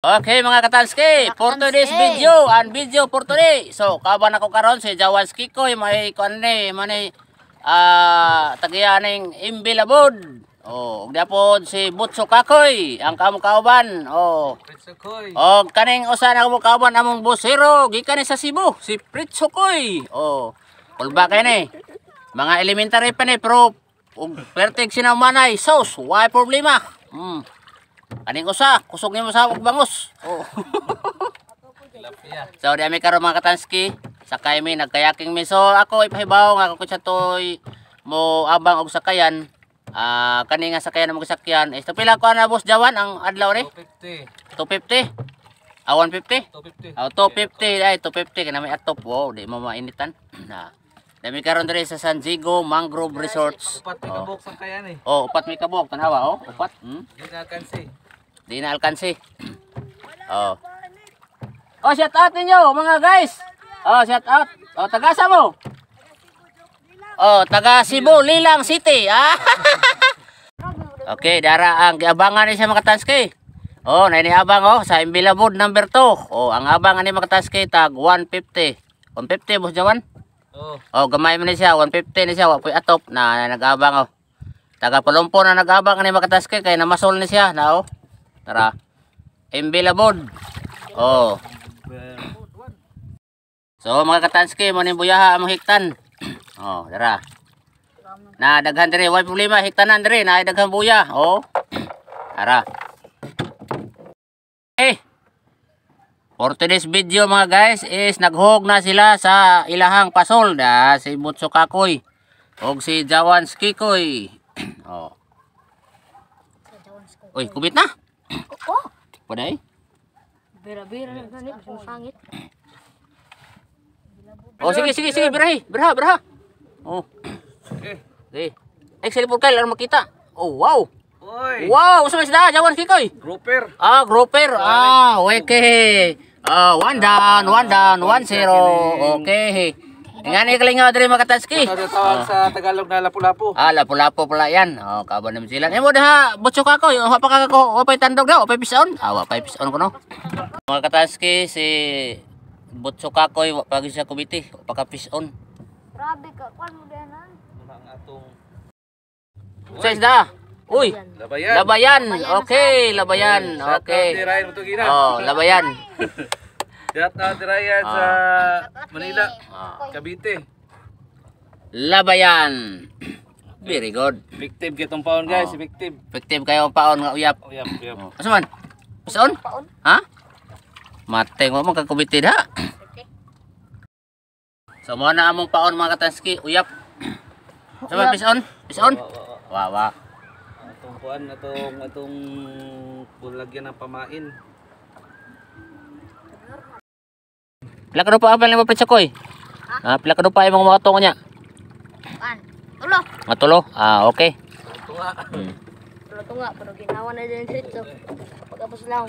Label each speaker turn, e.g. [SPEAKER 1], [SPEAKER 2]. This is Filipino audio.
[SPEAKER 1] Okay mga katanski, for today's video and video for today. So, kaban ako karon si Jawanski ko, may kuan ni, manay tagiyaning imbilabod. Oh, ug dapod si Butso Kakoy, ang kamo kauban. Oh. Og kaning usa na kamo kauban among bosero gikan sa Cebu, si Pritso Koy. Oh. Kulba kay ni. Mga elementary pa ni pero ug pertig sinamanay sauce, why problema. Kaning usa, kusog nimo sa bangus. Oh. So di ami karon mga katanski, sakay mi nagkayaking mi. So ako ipahibaw nga ako sa toy mo abang og sakayan. Kani nga sakayan mo sakyan. Ito pila ko na boss Jawan ang adlaw ni? 250. 250. 150. 250. 250 ay 250 kana may atop. Wow, di mo mainitan. Na. Dami karon diri sa San Diego Mangrove Resorts.
[SPEAKER 2] Upat may kabok sakayan eh.
[SPEAKER 1] Oh, upat may kabok tanawa oh, upat.
[SPEAKER 2] Di na alkansi.
[SPEAKER 1] Di na alkansi. Oh. Oh, shout out ninyo mga guys. Oh, shout out. Oh, taga sa mo? Oh, taga Cebu, Lilang City. Okay, dara ang giabangan ni sa mga katanski. Oh, na ini abang oh sa Imbilabod number 2. Oh, ang abangan ni mga katanski tag 150. 150 boss Jawan? Oh, gamay man ni siya 150 ni siya, wa puy atop na nag-abang oh. Taga Palumpo na nag-abang ni mga katanski kay namasol ni siya na oh. Tara. Imbilabod. Oh. So mga katanski mo ni buyaha among hiktan. Oh, dara. Na daghan diri, way problema hiktanan diri na daghan buya. Oh. Tara. For today's video mga guys is naghog na sila sa ilahang pasol da si Butso Kakoy og si Jawanski Koy. Oh. Oy, kubit na.
[SPEAKER 3] Oh.
[SPEAKER 1] Paday?
[SPEAKER 3] Bira-bira na gani sangit.
[SPEAKER 1] Oh, sige, birahi. Biraha. Oh. Okay. Excel po kayo, lang makita. Oh, wow.
[SPEAKER 2] Oy.
[SPEAKER 1] Wow, usap isda, Jawanski Koy.
[SPEAKER 2] Grouper.
[SPEAKER 1] Grouper. Okay. 1 down, 1 0. Okay. Ngani kalingaw diri mga katanski.
[SPEAKER 2] Ito tawag sa Tagalog na lapu-lapu.
[SPEAKER 1] Lapu-lapu pala yan. Oh, kaban naman sila. Emo daha Butso Kakoy, wa pa ka ko, wa pa tandog daw, wa pa pisaon. Wa pa pisaon ko no. Mga katanski si Butso Kakoy wa pa siya kubiti, wa pa ka pisaon.
[SPEAKER 3] Grabe ka, kwan mo din ha.
[SPEAKER 2] Ang atong
[SPEAKER 1] Sa isda. Uy, labayan. Okay, labayan. Okay.
[SPEAKER 2] Tirayan mo to gina.
[SPEAKER 1] Oh, labayan.
[SPEAKER 2] Diat na tirayan sa Manila. Cavite.
[SPEAKER 1] Labayan. Very good.
[SPEAKER 2] Effective kitong paon guys, effective.
[SPEAKER 1] Effective kayo ang paon nga uyap.
[SPEAKER 2] Uyap.
[SPEAKER 1] Asa man? Pisaon? Ha? Mateng mo magkakubitid ha. So mo na among paon mga katanski, uyap. Asa man pisaon? Wawa.
[SPEAKER 2] Atong kuan atong bulagyan ng pamain.
[SPEAKER 1] Pila ka pa apel mo Pritso Koy? Pila ka pa imong mga tungo niya?
[SPEAKER 3] Tulo.
[SPEAKER 1] Matulo? Okay.
[SPEAKER 2] Tunga.
[SPEAKER 3] Tulo tunga pero ginawa na din dito. Pagkapos lang.